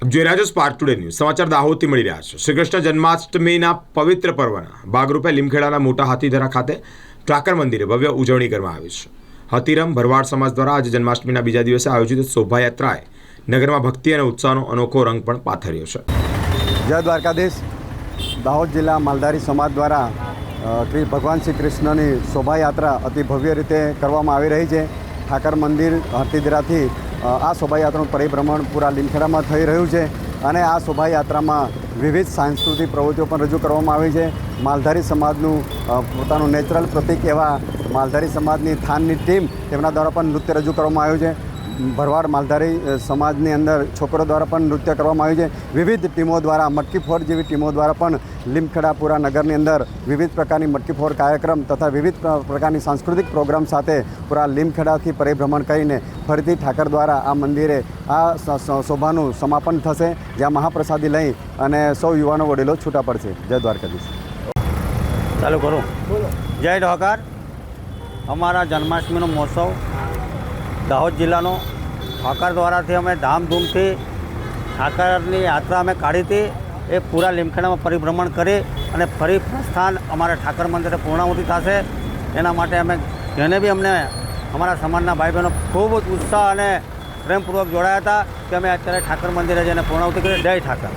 જોઈ રહ્યા છો સ્પાર્ક ટુડે ન્યૂઝ સમાચાર દાહોદથી મળી રહ્યા છે। શ્રી કૃષ્ણ જન્માષ્ટમીના પવિત્ર પર્વના ભાગરૂપે લીમખેડાના મોટા હાથીધરા ખાતે ઠાકર મંદિરે ભવ્ય ઉજવણી કરવામાં આવી છે। હાથીરામ ભરવાડ સમાજ દ્વારા આજે જન્માષ્ટમીના બીજા દિવસે આયોજિત શોભાયાત્રાએ નગરમાં ભક્તિ અને ઉત્સાહનો અનોખો રંગ પણ પાથર્યો છે। જય દ્વારકાધીશ। દાહોદ જિલ્લા માલધારી સમાજ દ્વારા ભગવાન શ્રી કૃષ્ણની શોભાયાત્રા અતિ ભવ્ય રીતે કરવામાં આવી રહી છે। ઠાકર મંદિર હાથીધરાથી આ શોભાયાત્રાનું પરિભ્રમણ પૂરા લીમખેડામાં થઈ રહ્યું છે અને આ શોભાયાત્રામાં વિવિધ સાંસ્કૃતિક પ્રવૃત્તિઓ પણ રજૂ કરવામાં આવી છે। માલધારી સમાજનું પોતાનું નેચરલ પ્રતીક એવા માલધારી સમાજની થાનની ટીમ તેમના દ્વારા પણ નૃત્ય રજૂ કરવામાં આવ્યું છે। ભરવાડ માલધારી સમાજની અંદર છોકરો દ્વારા પણ નૃત્ય કરવામાં આવ્યું છે। વિવિધ ટીમો દ્વારા મટકી ફોડ જેવી ટીમો દ્વારા પણ લીમખેડા પૂરા નગરની અંદર વિવિધ પ્રકારની મટકી ફોડ કાર્યક્રમ તથા વિવિધ પ્રકારની સાંસ્કૃતિક પ્રોગ્રામ સાથે પૂરા લીમખેડાથી પરિભ્રમણ કરીને ફરીથી ઠાકર દ્વારા આ મંદિરે આ શોભાનું સમાપન થશે, જ્યાં મહાપ્રસાદી લઈ અને સૌ યુવાનો વડીલો છૂટા પડશે। જય દ્વારકાધીશ। ચાલુ કરું। જય ઠાકર। અમારા જન્માષ્ટમીનો મહોત્સવ દાહોદ જિલ્લાનો ઠાકર દ્વારાથી અમે ધામધૂમથી ઠાકરની યાત્રા અમે કાઢી હતી। એ પૂરા લીમખેડામાં પરિભ્રમણ કરી અને ફરી પ્રસ્થાન અમારા ઠાકર મંદિરે પૂર્ણાહુતિ થશે। એના માટે અમે જેને બી અમને અમારા સમાજના ભાઈ બહેનો ખૂબ જ ઉત્સાહ અને પ્રેમપૂર્વક જોડાયા હતા કે અમે અત્યારે ઠાકર મંદિરે જઈને પૂર્ણાહુતિ કરી। જય ઠાકર।